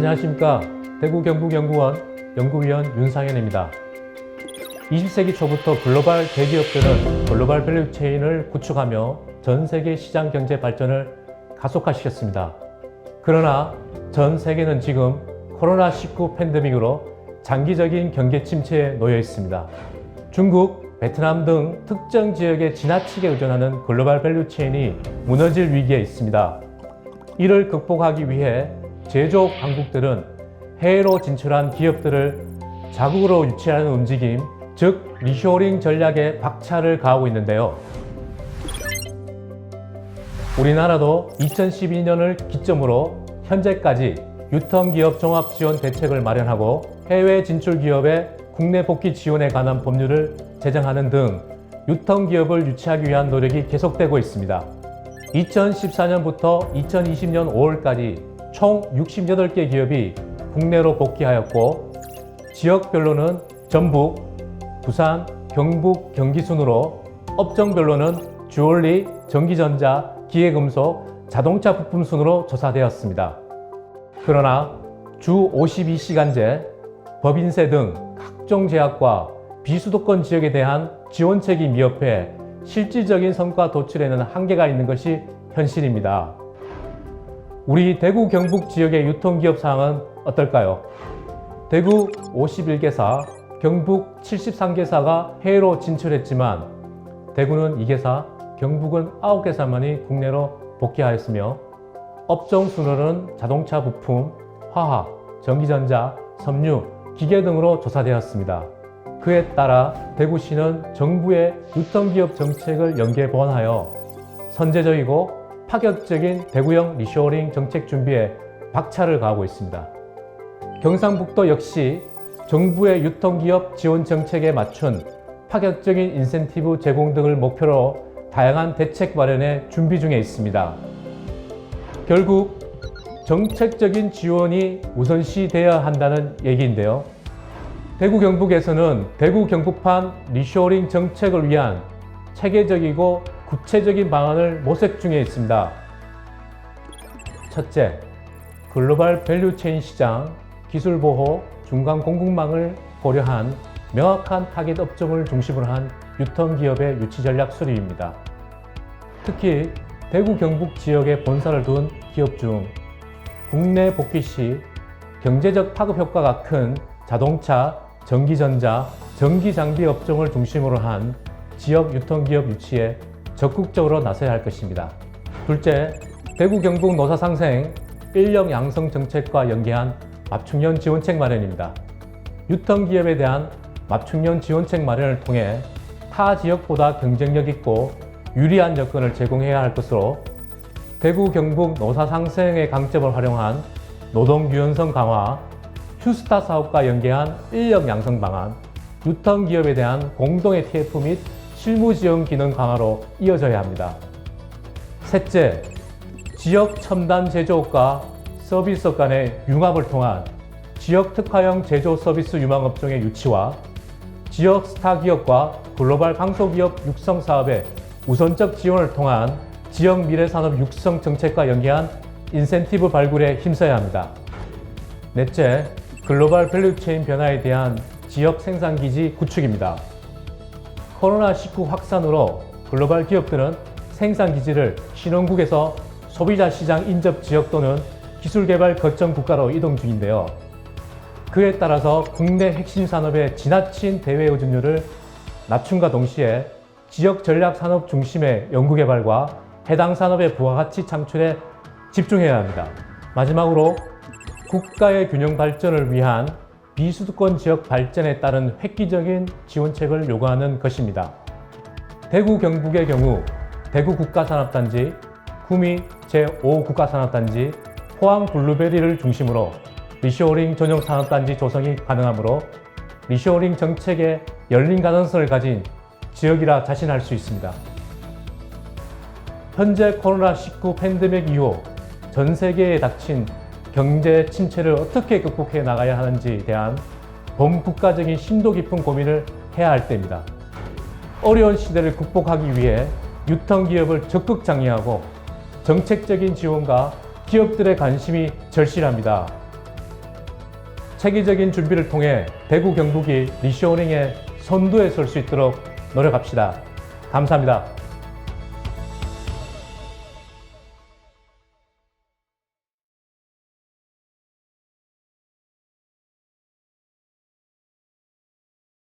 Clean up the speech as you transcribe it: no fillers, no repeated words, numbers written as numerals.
안녕하십니까. 대구 경북연구원 연구위원 윤상현입니다. 20세기 초부터 글로벌 대기업들은 글로벌 밸류체인을 구축하며 전 세계 시장 경제 발전을 가속화시켰습니다. 그러나 전 세계는 지금 코로나19 팬데믹으로 장기적인 경기 침체에 놓여 있습니다. 중국, 베트남 등 특정 지역에 지나치게 의존하는 글로벌 밸류체인이 무너질 위기에 있습니다. 이를 극복하기 위해 제조업 강국들은 해외로 진출한 기업들을 자국으로 유치하는 움직임, 즉 리쇼어링 전략에 박차를 가하고 있는데요. 우리나라도 2012년을 기점으로 현재까지 유통기업 종합지원 대책을 마련하고 해외 진출 기업의 국내 복귀 지원에 관한 법률을 제정하는 등 유통기업을 유치하기 위한 노력이 계속되고 있습니다. 2014년부터 2020년 5월까지 총 68개 기업이 국내로 복귀하였고 지역별로는 전북, 부산, 경북, 경기 순으로 업종별로는 주얼리, 전기전자, 기계금속, 자동차 부품 순으로 조사되었습니다. 그러나 주 52시간제, 법인세 등 각종 제약과 비수도권 지역에 대한 지원책이 미흡해 실질적인 성과 도출에는 한계가 있는 것이 현실입니다. 우리 대구 경북 지역의 유통기업 상황은 어떨까요? 대구 51개사, 경북 73개사가 해외로 진출했지만 대구는 2개사, 경북은 9개사만이 국내로 복귀하였으며 업종 순으로는 자동차 부품, 화학, 전기전자, 섬유, 기계 등으로 조사되었습니다. 그에 따라 대구시는 정부의 유통기업 정책을 연계 보완하여 선제적이고 파격적인 대구형 리쇼어링 정책 준비에 박차를 가하고 있습니다. 경상북도 역시 정부의 유통기업 지원 정책에 맞춘 파격적인 인센티브 제공 등을 목표로 다양한 대책 마련에 준비 중에 있습니다. 결국 정책적인 지원이 우선시되어야 한다는 얘기인데요. 대구 경북에서는 대구 경북판 리쇼어링 정책을 위한 체계적이고 구체적인 방안을 모색 중에 있습니다. 첫째, 글로벌 밸류체인 시장, 기술 보호, 중간 공급망을 고려한 명확한 타깃 업종을 중심으로 한 유통기업의 유치 전략 수립입니다. 특히 대구 경북 지역에 본사를 둔 기업 중 국내 복귀 시 경제적 파급 효과가 큰 자동차, 전기전자, 전기장비 업종을 중심으로 한 지역 유통기업 유치에 적극적으로 나서야 할 것입니다. 둘째, 대구 경북 노사 상생, 인력 양성 정책과 연계한 맞춤형 지원책 마련입니다. 유통기업에 대한 맞춤형 지원책 마련을 통해 타 지역보다 경쟁력 있고 유리한 여건을 제공해야 할 것으로 대구 경북 노사 상생의 강점을 활용한 노동 유연성 강화, 휴스타 사업과 연계한 인력 양성 방안, 유통기업에 대한 공동의 TF 및 실무 지원 기능 강화로 이어져야 합니다. 셋째, 지역 첨단 제조업과 서비스업 간의 융합을 통한 지역 특화형 제조 서비스 유망 업종의 유치와 지역 스타 기업과 글로벌 강소기업 육성 사업의 우선적 지원을 통한 지역 미래산업 육성 정책과 연계한 인센티브 발굴에 힘써야 합니다. 넷째, 글로벌 밸류체인 변화에 대한 지역 생산기지 구축입니다. 코로나19 확산으로 글로벌 기업들은 생산기지를 신혼국에서 소비자 시장 인접 지역 또는 기술개발 거점 국가로 이동 중인데요. 그에 따라서 국내 핵심 산업의 지나친 대외 의존율을 낮춤과 동시에 지역 전략 산업 중심의 연구개발과 해당 산업의 부가가치 창출에 집중해야 합니다. 마지막으로 국가의 균형 발전을 위한 비수도권 지역 발전에 따른 획기적인 지원책을 요구하는 것입니다. 대구 경북의 경우 대구 국가산업단지, 구미 제5국가산업단지, 포항 블루베리를 중심으로 리쇼어링 전용 산업단지 조성이 가능하므로 리쇼어링 정책에 열린 가능성을 가진 지역이라 자신할 수 있습니다. 현재 코로나19 팬데믹 이후 전 세계에 닥친 경제 침체를 어떻게 극복해 나가야 하는지에 대한 범국가적인 심도 깊은 고민을 해야 할 때입니다. 어려운 시대를 극복하기 위해 유통기업을 적극 장려하고 정책적인 지원과 기업들의 관심이 절실합니다. 체계적인 준비를 통해 대구 경북이 리쇼어링의 선두에 설 수 있도록 노력합시다. 감사합니다.